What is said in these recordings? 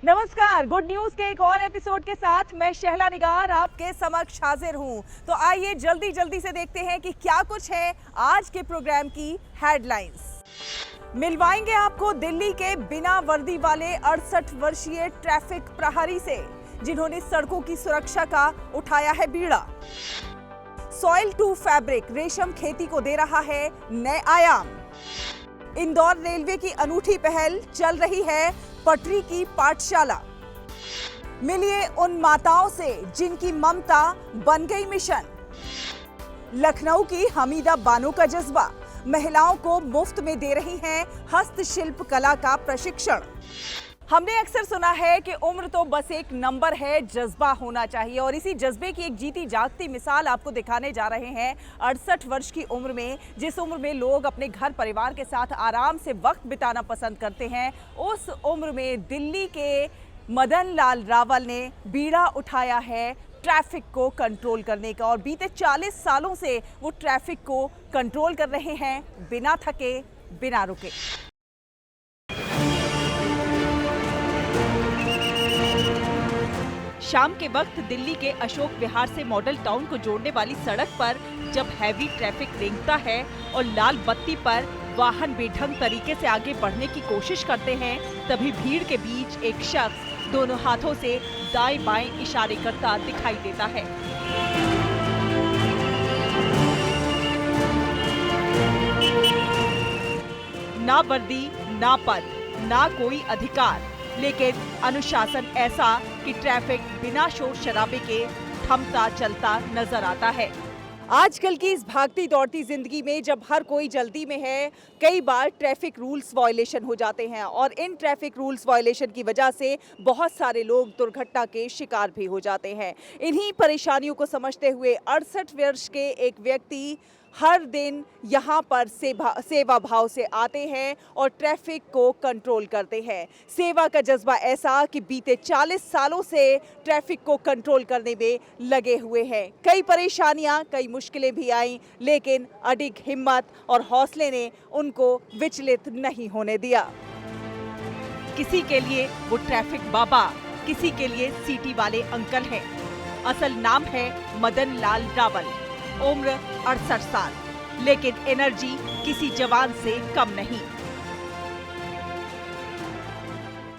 नमस्कार, good news के एक और एपिसोड के साथ मैं शहला निगार आपके समक्ष हाजिर हूं। तो आइए जल्दी से देखते हैं कि क्या कुछ है आज के प्रोग्राम की हेडलाइंस। मिलवाएंगे आपको दिल्ली के बिना वर्दी वाले 68 वर्षीय ट्रैफिक प्रहरी से, जिन्होंने सड़कों की सुरक्षा का उठाया है बीड़ा। सॉइल टू फैब्रिक रेशम खेती को दे रहा है नए आयाम। इंदौर रेलवे की अनूठी पहल, चल रही है पटरी की पाठशाला। मिलिए उन माताओं से जिनकी ममता बन गई मिशन। लखनऊ की हमीदा बानो का जज्बा, महिलाओं को मुफ्त में दे रही हैं हस्तशिल्प कला का प्रशिक्षण। हमने अक्सर सुना है कि उम्र तो बस एक नंबर है, जज्बा होना चाहिए, और इसी जज्बे की एक जीती जागती मिसाल आपको दिखाने जा रहे हैं। 68 वर्ष की उम्र में, जिस उम्र में लोग अपने घर परिवार के साथ आराम से वक्त बिताना पसंद करते हैं, उस उम्र में दिल्ली के मदन लाल रावल ने बीड़ा उठाया है ट्रैफिक को कंट्रोल करने का, और बीते 40 सालों से वो ट्रैफिक को कंट्रोल कर रहे हैं बिना थके, बिना रुके। शाम के वक्त दिल्ली के अशोक विहार से मॉडल टाउन को जोड़ने वाली सड़क पर जब हैवी ट्रैफिक रेंगता है और लाल बत्ती पर वाहन बेढंग तरीके से आगे बढ़ने की कोशिश करते हैं, तभी भीड़ के बीच एक शख्स दोनों हाथों से दाएं बाएं इशारे करता दिखाई देता है। ना वर्दी, ना पद, ना कोई अधिकार, लेकिन अनुशासन ऐसा कि ट्रैफिक बिना शोर शराबे के थमता चलता नजर आता है। आजकल की इस भागती दौड़ती जिंदगी में जब हर कोई जल्दी में है, कई बार ट्रैफिक रूल्स वायलेशन हो जाते हैं, और इन ट्रैफिक रूल्स वायलेशन की वजह से बहुत सारे लोग दुर्घटना के शिकार भी हो जाते हैं। इन्हीं परेशानियों को समझते हुए 68 वर्ष के एक व्यक्ति हर दिन यहाँ पर सेवा भाव से आते हैं और ट्रैफिक को कंट्रोल करते हैं। सेवा का जज्बा ऐसा कि बीते 40 सालों से ट्रैफिक को कंट्रोल करने में लगे हुए हैं। कई परेशानियां, कई मुश्किलें भी आईं, लेकिन अडिग हिम्मत और हौसले ने उनको विचलित नहीं होने दिया। किसी के लिए वो ट्रैफिक बाबा, किसी के लिए सीटी वाले अंकल हैं। असल नाम है मदन लाल रावल, उम्र 68 साल, लेकिन एनर्जी किसी जवान से कम नहीं।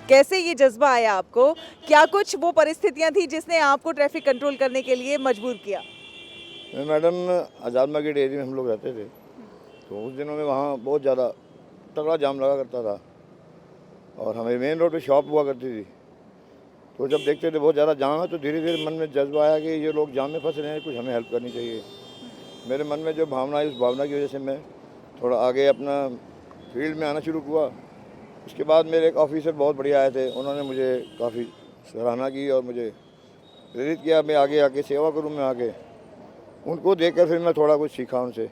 कैसे ये जज्बा आया आपको? क्या कुछ वो परिस्थितियां थी जिसने आपको ट्रैफिक कंट्रोल करने के लिए मजबूर किया? मैडम, आज़ाद मार्केट एरिया में हम लोग रहते थे, तो उस दिनों में वहाँ बहुत ज़्यादा तगड़ा जाम लगा करता था, और हमें मेन रोड पे शॉप हुआ करती थी। तो जब देखते थे बहुत ज़्यादा जाम है, तो धीरे धीरे मन में जज्बा आया कि ये लोग जाम में फंस रहे हैं, कुछ हमें हेल्प करनी चाहिए। मेरे मन में जो भावना है, उस भावना की वजह से मैं थोड़ा आगे अपना फील्ड में आना शुरू हुआ। उसके बाद मेरे एक ऑफिसर बहुत बढ़िया आए थे, उन्होंने मुझे काफ़ी सराहना की और मुझे प्रेरित किया मैं आगे आके सेवा करूं। मैं आगे उनको देखकर फिर मैं थोड़ा कुछ सीखा उनसे।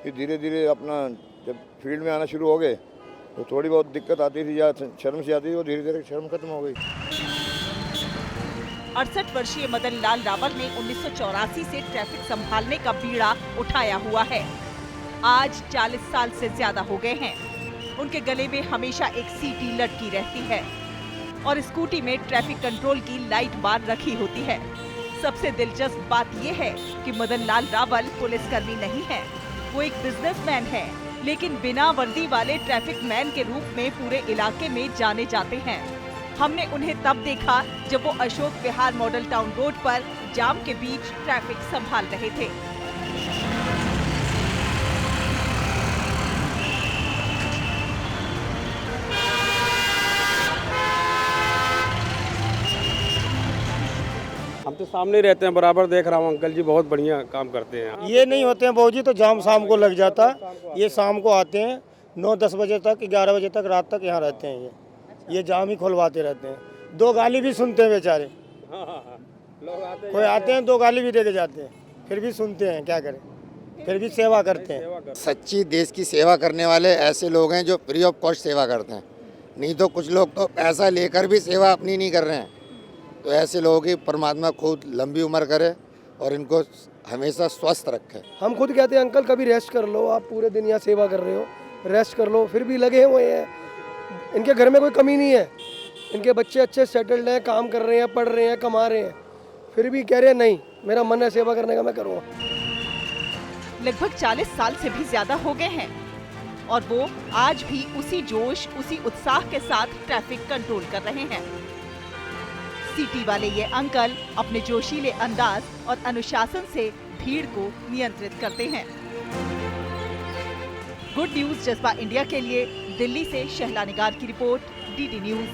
फिर धीरे धीरे अपना जब फील्ड में आना शुरू हो गए, तो थोड़ी बहुत दिक्कत आती थी या शर्म से आती थी, वो धीरे धीरे शर्म खत्म हो गई। 68 वर्षीय मदन लाल रावल ने 1984 से ट्रैफिक संभालने का बीड़ा उठाया हुआ है। आज 40 साल से ज्यादा हो गए हैं। उनके गले में हमेशा एक सीटी लटकी रहती है और स्कूटी में ट्रैफिक कंट्रोल की लाइट बार रखी होती है। सबसे दिलचस्प बात यह है कि मदन लाल रावल पुलिसकर्मी नहीं है, वो एक बिजनेसमैन है, लेकिन बिना वर्दी वाले ट्रैफिक मैन के रूप में पूरे इलाके में जाने जाते हैं। हमने उन्हें तब देखा जब वो Ashok Vihar model town road पर जाम के बीच ट्रैफिक संभाल रहे थे। हम तो सामने रहते हैं, बराबर देख रहा हूँ। अंकल जी बहुत बढ़िया काम करते हैं। ये नहीं होते हैं बहू जी, तो जाम शाम को लग जाता है। ये शाम को आते हैं 9-10 बजे तक, 11 बजे तक, रात तक यहाँ रहते हैं। ये जाम ही खुलवाते रहते हैं। 2 गाली भी सुनते हैं बेचारे। लोग आते कोई आते हैं 2 गाली भी दे के जाते हैं, फिर भी सुनते हैं, क्या करें, फिर भी सेवा करते हैं। सच्ची देश की सेवा करने वाले ऐसे लोग हैं जो फ्री ऑफ कॉस्ट सेवा करते हैं। नहीं तो कुछ लोग तो पैसा लेकर भी सेवा अपनी नहीं कर रहे हैं। तो ऐसे लोगों की परमात्मा खुद लंबी उम्र करे और इनको हमेशा स्वस्थ रखे। हम खुद कहते हैं अंकल कभी रेस्ट कर लो, आप पूरे दिन यहाँ सेवा कर रहे हो, रेस्ट कर लो, फिर भी लगे हुए हैं। इनके घर में कोई कमी नहीं है, इनके बच्चे अच्छे सेटल्ड हैं, काम कर रहे हैं, पढ़ रहे हैं, कमा रहे हैं, फिर भी कह रहे हैं नहीं मेरा मन है सेवा करने का, मैं करूँगा। लगभग 40 साल से भी ज्यादा हो गए हैं और वो आज भी उसी जोश, उसी उत्साह के साथ ट्रैफिक कंट्रोल कर रहे हैं। सिटी वाले ये अंकल अपने जोशीले अंदाज और अनुशासन से भीड़ को नियंत्रित करते हैं। गुड न्यूज जज्बा इंडिया के लिए दिल्ली से शहला निगार की रिपोर्ट, डीडी न्यूज।